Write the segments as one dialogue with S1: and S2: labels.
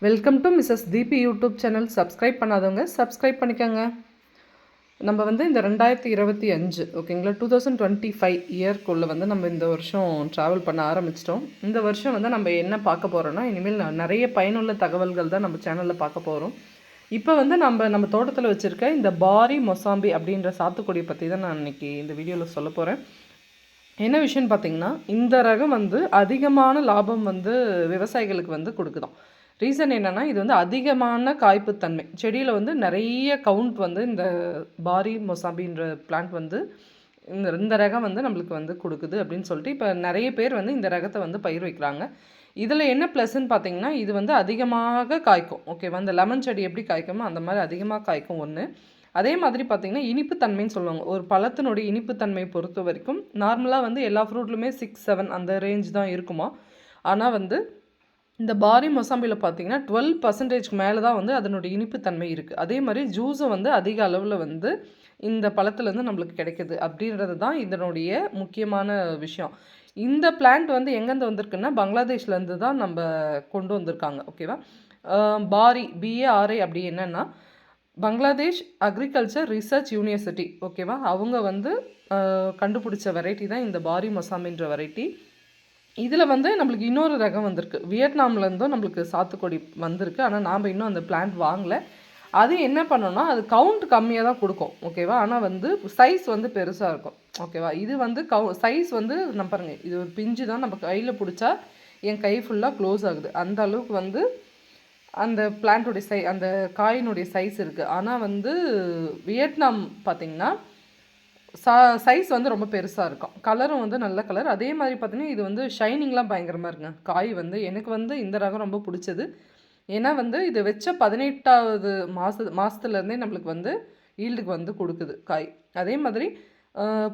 S1: Welcome to Mrs Deepi YouTube channel. Subscribe பண்ணாதவங்க subscribe பண்ணிக்கோங்க. நம்ம வந்து இந்த 2025 ஓகேங்களா 2025 இயர்க்குள்ளே வந்து நம்ம இந்த வருஷம் ட்ராவல் பண்ண ஆரம்பிச்சிட்டோம். இந்த வருஷம் வந்து நம்ம என்ன பார்க்க போகிறோன்னா, இனிமேல் நிறைய பயனுள்ள தகவல்கள் தான் நம்ம சேனலில் பார்க்க போகிறோம். இப்போ வந்து நம்ம தோட்டத்தில் வச்சுருக்க இந்த பாரி மொசாம்பி அப்படின்ற சாத்துக்குடியை பற்றி தான் நான் இன்றைக்கி இந்த வீடியோவில் சொல்ல போகிறேன். என்ன விஷயம்னு பார்த்தீங்கன்னா, இந்த ரகம் வந்து அதிகமான லாபம் வந்து விவசாயிகளுக்கு வந்து கொடுக்குதாம். ரீசன் என்னென்னா, இது வந்து அதிகமான காய்ப்புத்தன்மை, செடியில் வந்து நிறைய கவுண்ட் வந்து இந்த பாரி மொசாம்பின்ற பிளான்ட் வந்து இந்த ரகம் வந்து நம்மளுக்கு வந்து கொடுக்குது அப்படின்னு சொல்லிட்டு இப்போ நிறைய பேர் வந்து இந்த ரகத்தை வந்து பயிர் வைக்கிறாங்க. இதில் என்ன ப்ளஸ்ன்னு பார்த்தீங்கன்னா, இது வந்து அதிகமாக காய்க்கும். ஓகேவா, இந்த லெமன் செடி எப்படி காய்க்குமோ அந்த மாதிரி அதிகமாக காய்க்கும் ஒன்று. அதே மாதிரி பார்த்திங்கன்னா, இனிப்புத்தன்மைன்னு சொல்லுவாங்க. ஒரு பழத்தினுடைய இனிப்புத்தன்மையை பொறுத்த வரைக்கும் நார்மலாக வந்து எல்லா ஃப்ரூட்லுமே 6-7 அந்த ரேஞ்ச் தான் இருக்குமா. ஆனால் வந்து இந்த பாரி மொசாம்பியில் பார்த்தீங்கன்னா 12% மேலே தான் வந்து அதனுடைய இனிப்புத்தன்மை இருக்குது. அதே மாதிரி ஜூஸும் வந்து அதிக அளவில் வந்து இந்த பழத்துலேருந்து நம்மளுக்கு கிடைக்குது அப்படின்றது தான் இதனுடைய முக்கியமான விஷயம். இந்த பிளான்ட் வந்து எங்கேருந்து வந்திருக்குன்னா, பங்களாதேஷ்லேருந்து தான் நம்ம கொண்டு வந்திருக்காங்க. ஓகேவா, பாரி BARI அப்படி என்னென்னா பங்களாதேஷ் அக்ரிகல்ச்சர் ரிசர்ச் யூனிவர்சிட்டி. ஓகேவா, அவங்க வந்து கண்டுபிடிச்ச வெரைட்டி தான் இந்த பாரி மொசாம்பின்ற வெரைட்டி. இதில் வந்து நம்மளுக்கு இன்னொரு ரகம் வந்திருக்கு, வியட்நாம்லேருந்தும் நம்மளுக்கு சாத்துக்குடி வந்திருக்கு. ஆனால் நாம் இன்னும் அந்த பிளான்ட் வாங்கலை. அது என்ன பண்ணோன்னா, அது கவுண்ட் கம்மியாக தான் கொடுக்கும். ஓகேவா, ஆனால் வந்து சைஸ் வந்து பெருசாக இருக்கும். ஓகேவா, இது வந்து சைஸ் வந்து நம்ம பாருங்கள், இது ஒரு பிஞ்சு தான், நம்ம கையில் பிடிச்சா என் கை ஃபுல்லாக க்ளோஸ் ஆகுது. அந்த அளவுக்கு வந்து அந்த பிளான்ட்டுடைய அந்த காயினுடைய சைஸ் இருக்குது. ஆனால் வந்து வியட்நாம் பார்த்திங்கன்னா சைஸ் வந்து ரொம்ப பெருசாக இருக்கும். கலரும் வந்து நல்ல கலர். அதே மாதிரி பார்த்திங்கன்னா இது வந்து ஷைனிங்லாம் பயங்கரமாக இருக்குங்க. காய் வந்து எனக்கு வந்து இந்த ரகம் ரொம்ப பிடிச்சது. ஏன்னா வந்து இது வச்ச 18வது மாதத்துலேருந்தே நம்மளுக்கு வந்து ஈல்டுக்கு வந்து கொடுக்குது காய். அதே மாதிரி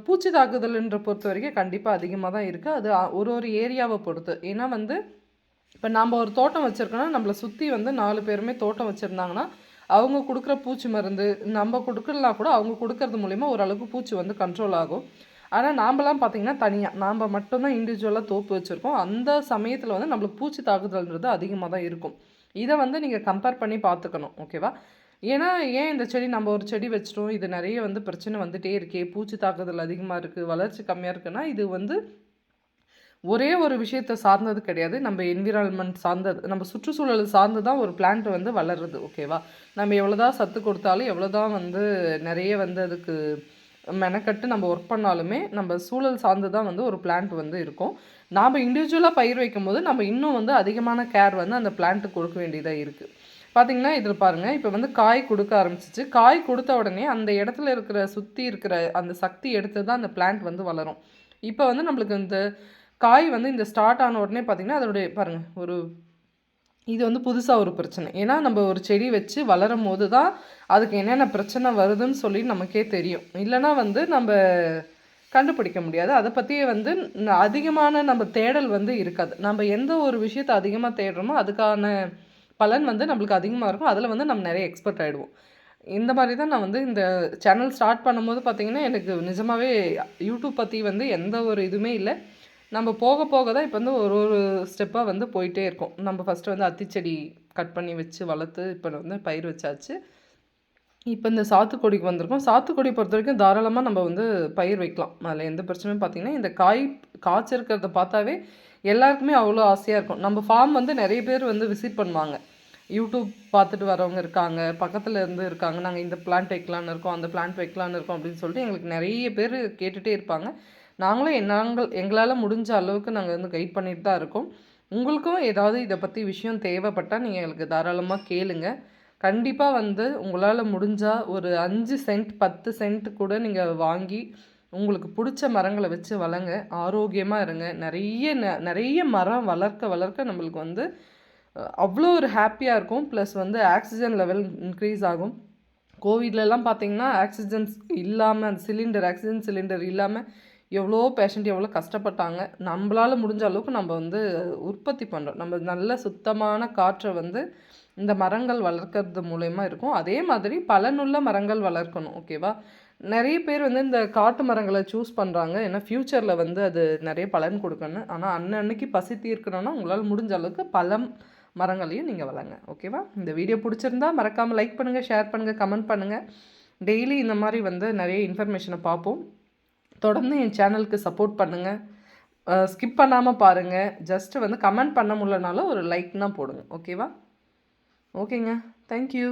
S1: பூச்சி தாக்குதல்ன்ற பொறுத்த வரைக்கும் கண்டிப்பாக அதிகமாக தான் இருக்குது. அது ஒரு ஏரியாவை பொறுத்து. ஏன்னா வந்து இப்போ நாம் ஒரு தோட்டம் வச்சுருக்கோன்னா, நம்மளை சுற்றி வந்து 4 பேருமே தோட்டம் வச்சுருந்தாங்கன்னா, அவங்க கொடுக்குற பூச்சி மருந்து நம்ம கொடுக்கலாம் கூட, அவங்க கொடுக்கறது மூலிமா ஓரளவுக்கு பூச்சி வந்து கண்ட்ரோல் ஆகும். ஆனால் நாம்பலாம் பார்த்திங்கன்னா தனியாக நாம் மட்டும்தான் இண்டிவிஜுவலாக தோப்பு வச்சுருக்கோம். அந்த சமயத்தில் வந்து நம்மளுக்கு பூச்சி தாக்குதல்ன்றது அதிகமாக தான் இருக்கும். இதை வந்து நீங்கள் கம்பேர் பண்ணி பார்த்துக்கணும். ஓகேவா, ஏன்னா ஏன் இந்த செடி நம்ம ஒரு செடி வச்சிட்டோம், இது நிறைய வந்து பிரச்சனை வந்துகிட்டே இருக்கே, பூச்சி தாக்குதல் அதிகமாக இருக்குது, வளர்ச்சி கம்மியாக இருக்குன்னா, இது வந்து ஒரே ஒரு விஷயத்தை சார்ந்தது கிடையாது. நம்ம என்விரான்மெண்ட் சார்ந்தது, நம்ம சுற்றுச்சூழல் சார்ந்து தான் ஒரு பிளான்ட் வந்து வளருது. ஓகேவா, நம்ம எவ்வளோதான் சத்து கொடுத்தாலும், எவ்வளோதான் வந்து நிறைய வந்து அதுக்கு மெனக்கட்டு நம்ம ஒர்க் பண்ணாலுமே, நம்ம சூழல் சார்ந்து தான் வந்து ஒரு பிளான்ட் வந்து இருக்கும். நாம் இண்டிவிஜுவலாக பயிர் வைக்கும் போது நம்ம இன்னும் வந்து அதிகமான கேர் வந்து அந்த பிளான்ட்டுக்கு கொடுக்க வேண்டியதாக இருக்குது. பார்த்திங்கன்னா இதில் பாருங்கள், இப்போ வந்து காய் கொடுக்க ஆரம்பிச்சிச்சு. காய் கொடுத்த உடனே அந்த இடத்துல இருக்கிற சுற்றி இருக்கிற அந்த சக்தி எடுத்து தான் அந்த பிளான்ட் வந்து வளரும். இப்போ வந்து நம்மளுக்கு இந்த காய் வந்து இந்த ஸ்டார்ட் ஆன உடனே பார்த்திங்கன்னா அதனுடைய பாருங்கள், இது வந்து புதுசாக ஒரு பிரச்சனை. ஏன்னா நம்ம ஒரு செடி வச்சு வளரும் போது தான் அதுக்கு என்னென்ன பிரச்சனை வருதுன்னு சொல்லி நமக்கே தெரியும். இல்லைனா வந்து நம்ம கண்டுபிடிக்க முடியாது. அதை பற்றியே வந்து அதிகமான நம்ம தேடல் வந்து இருக்காது. நம்ம எந்த ஒரு விஷயத்தை அதிகமாக தேடுறோமோ அதுக்கான பலன் வந்து நம்மளுக்கு அதிகமாக இருக்கும். அதில் வந்து நம்ம நிறைய எக்ஸ்பர்ட் ஆகிடுவோம். இந்த மாதிரி தான் நான் வந்து இந்த சேனல் ஸ்டார்ட் பண்ணும்போது பார்த்திங்கன்னா, எனக்கு நிஜமாகவே யூடியூப் பற்றி வந்து எந்த ஒரு இதுவுமே இல்லை. நம்ம போக போக தான் இப்போ வந்து ஒரு ஸ்டெப்பாக வந்து போயிட்டே இருக்கோம். நம்ம ஃபஸ்ட்டு வந்து அத்திச்செடி கட் பண்ணி வச்சு வளர்த்து இப்போ வந்து பயிர் வச்சாச்சு. இப்போ இந்த சாத்துக்குடிக்கு வந்திருக்கோம். சாத்துக்குடி பொறுத்த வரைக்கும் தாராளமாக நம்ம வந்து பயிர் வைக்கலாம். அதில் எந்த பிரச்சனையும் பார்த்திங்கன்னா, இந்த காய்ச்சிருக்கிறத பார்த்தாவே எல்லாருக்குமே அவ்வளோ ஆசையாக இருக்கும். நம்ம ஃபார்ம் வந்து நிறைய பேர் வந்து விசிட் பண்ணுவாங்க. யூடியூப் பார்த்துட்டு வரவங்க இருக்காங்க, பக்கத்தில் இருந்து இருக்காங்க. நாங்கள் இந்த பிளான்ட் வைக்கலான்னு இருக்கோம், அந்த பிளான்ட் வைக்கலான்னு இருக்கோம் அப்படின்னு சொல்லிட்டு எங்களுக்கு நிறைய பேர் கேட்டுகிட்டே இருப்பாங்க. நாங்களும் எங்களால் முடிஞ்ச அளவுக்கு நாங்கள் வந்து கைட் பண்ணிட்டு தான் இருக்கோம். உங்களுக்கும் ஏதாவது இதை பற்றி விஷயம் தேவைப்பட்டால் நீங்கள் எங்களுக்கு தாராளமாக கேளுங்க. கண்டிப்பாக வந்து உங்களால் முடிஞ்சால் ஒரு 5 சென்ட் 10 சென்ட் கூட நீங்கள் வாங்கி உங்களுக்கு பிடிச்ச மரங்களை வச்சு வளங்க, ஆரோக்கியமாக இருங்க. நிறைய மரம் வளர்க்க நம்மளுக்கு வந்து அவ்வளோ ஒரு ஹாப்பியாக இருக்கும். ப்ளஸ் வந்து ஆக்சிஜன் லெவல் இன்க்ரீஸ் ஆகும். கோவிட்லலாம் பார்த்திங்கன்னா ஆக்சிஜன் சிலிண்டர் இல்லாமல் எவ்வளோ பேஷண்ட் எவ்வளோ கஷ்டப்பட்டாங்க. நம்மளால் முடிஞ்ச அளவுக்கு நம்ம வந்து உற்பத்தி பண்ணுறோம். நம்ம நல்ல சுத்தமான காற்றை வந்து இந்த மரங்கள் வளர்க்கறது மூலயமா இருக்கும். அதே மாதிரி பலனுள்ள மரங்கள் வளர்க்கணும். ஓகேவா, நிறைய பேர் வந்து இந்த காட்டு மரங்களை சூஸ் பண்ணுறாங்க, ஏன்னா ஃப்யூச்சரில் வந்து அது நிறைய பலன் கொடுக்கணும். ஆனால் அன்னன்னைக்கு பசி தீர்க்கணும்னா உங்களால் முடிஞ்ச அளவுக்கு மரங்களையும் நீங்கள் வளங்க. ஓகேவா? இந்த வீடியோ பிடிச்சிருந்தா மறக்காமல் லைக் பண்ணுங்கள், ஷேர் பண்ணுங்கள், கமெண்ட் பண்ணுங்கள். டெய்லி இந்த மாதிரி வந்து நிறைய இன்ஃபர்மேஷனை பார்ப்போம். தொடர்ந்து என் சேனலுக்கு சப்போர்ட் பண்ணுங்கள். ஸ்கிப் பண்ணாமல் பாருங்கள். ஜஸ்ட்டு வந்து கமெண்ட் பண்ண முடியலனாலும் ஒரு லைக்னா போடுங்க. ஓகேவா? ஓகேங்க. தேங்க்யூ.